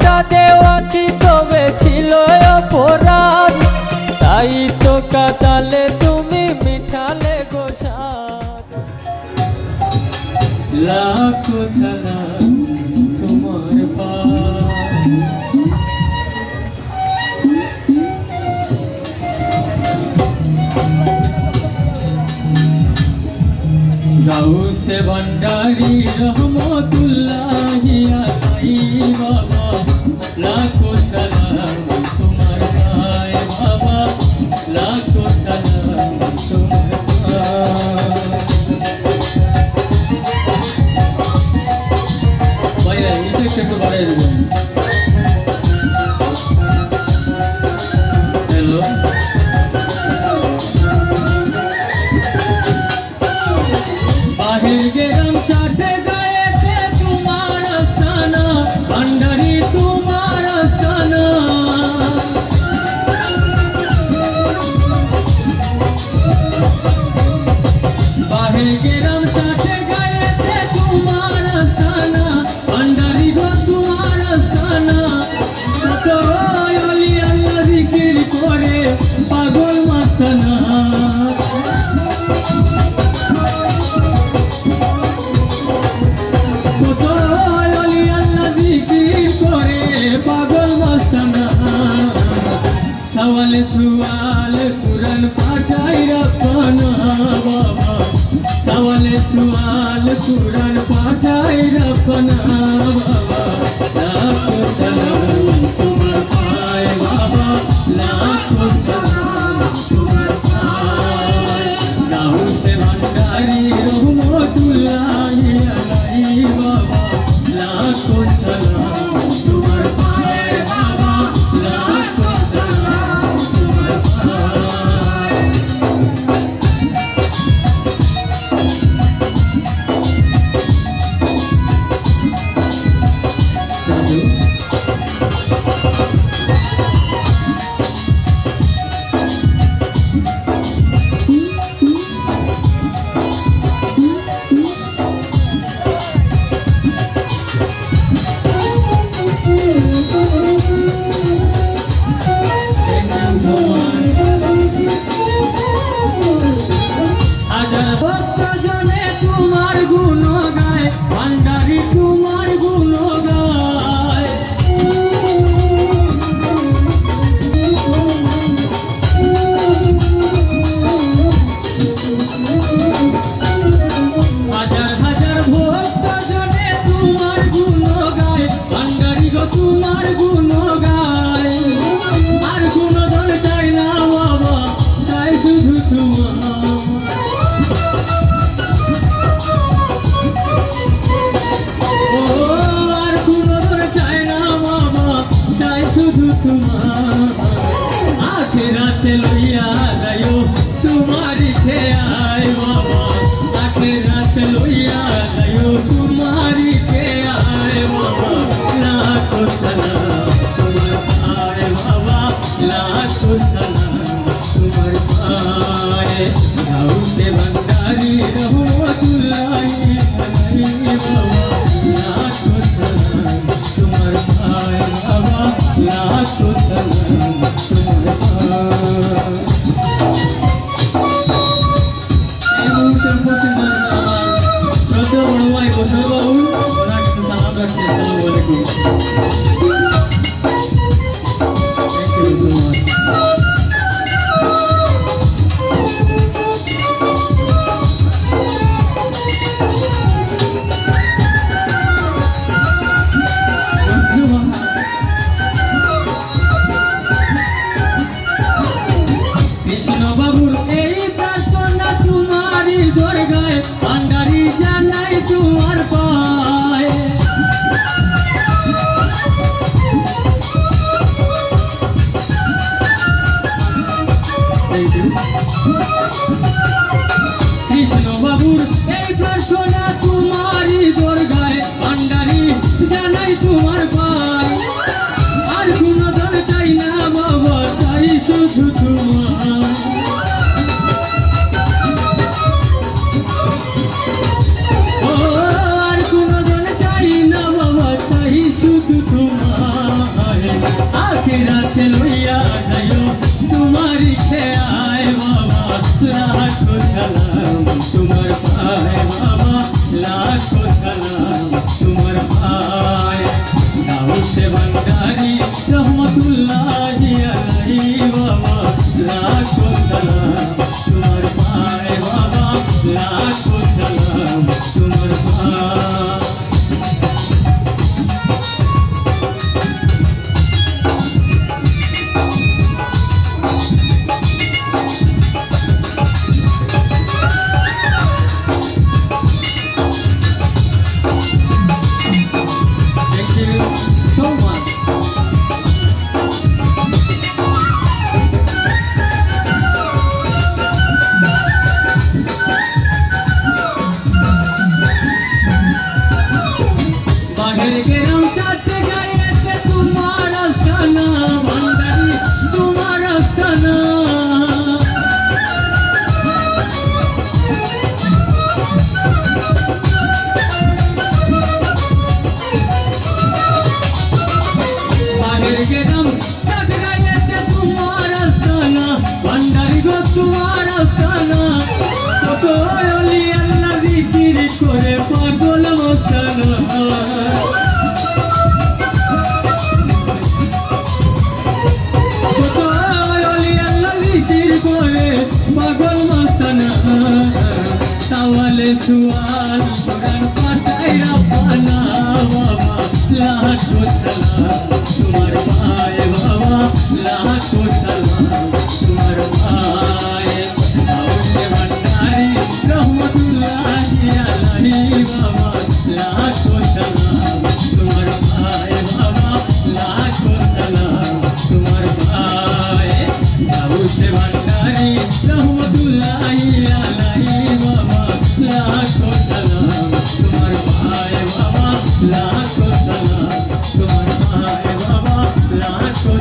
ভালোবাসা দেওয়া কি তবে ছিল অপরাধ? তাই তো কাঁদালে তুমি মিঠালে গোসাদ। লাখো সালাম তোমার পায়ে, গাউসে ভান্ডারি রহমতুল্লাহি আলাইহি বাবা, লাখো সালাম তোমার পায়ে বাবা, লাখো সালাম তোমার পায়ে। ভাইরা এটা একটু বাড়াই দেবেন। হ্যালো, বাহির গেলাম চাটে গায়েতে তোমার আস্তানা, ভান্ডারি তোমার আস্তানা। বাহির গেলাম চাটে গায়েতে তোমার আস্তানা, ভান্ডারি গো তোমার আস্তানা। কত অলি আল্লাহ জিকির করে পাগল মাস্তানা। सवाल सुवाल कुरान पाठाई रखना बाबा, सवाल सुवाल कुरान पाठाई रखना बाबा, लाखो सलाम तुम्हार पाए बाबा, लाखो सलाम तुम्हार पाए। गाउसे भांडारी रहमतुल्लाहि आलैहि बाबा, लाखो सलाम तुम्हार पाए बाबा, लाखो सलाम तुम्हार पाए। হাজার ভক্ত জনে তোমার গুণ গায়, ভান্ডারি তোমার গুণ গায়। হাজার হাজার ভক্ত জনে তোমার গুণ গায়, ভান্ডারি গো তোমার গুণ গায়। আর গুণ ধর চাই না বাবা, চাই শুধু তোমার। আর গুণ ধর চাই না বাবা, চাই শুধু তোমার। আখেরাতে লইয়া যাইও তোমারি খেয়ায় বাবা, আখেরাতে লইয়া যাইও তোমারি খেয়ায় বাবা, লাখো সালাম তোমার পায়ে বাবা, লাখো সালাম তোমার পায়ে। গাউসে ভান্ডারি রহমতুল্লাহি আলাইহি বাবা, লাখো সালাম তোমার পায়ে বাবা, লাখো সালাম তোমার পায়ে। এই মুহূর্তে উপস্থিত আছেন আমার শ্রদ্ধেয় বড় ভাই বসর বাবু, ওনার কিছু সালাম রাখছে। আসসালামু আলাইকুম। Thank you so much. সালাম তোমার পায়ে বাবা, লাখো সালাম তোমার পায়ে। গাউসে ভান্ডারী রহমতুল্লাহি আলাইহি বাবা, লাখো সালাম তোমার পায়ে বাবা, লাখো সালাম তোমার পায়ে। So much. বাঘের গেরাম চাটতে গাইতে তোমার আস্তানা, ভান্ডারী তোমার আস্তানা। বাঘের গেরাম চাটতে গাইতে তোমার আস্তানা, ভান্ডারী গো তোমার আস্তানা। কত অলি আল্লাহ জিকির করে পাগল মস্তানা। কত অলি আল্লাহ জিকির করে পাগল মস্তানা। তাওয়ালে সুয়াল গান পাঠাই রাব্বানা বাবা, লাখো সালাম তোমার পায়ে বাবা, লাখো সালাম তোমার পায়ে। গাউসে ভান্ডারী রহমতুল্লাহি আলাইহি বাবা, লাখো সালাম তোমার পায়ে বাবা, লাখো সালাম তোমার পায়ে। গাউসে ভান্ডারী রহমতুল্লাহি আলাইহি বাবা, লাখো সালাম তোমার পায়ে বাবা, লাখো সালাম তোমার পায়ে বাবা, লাখো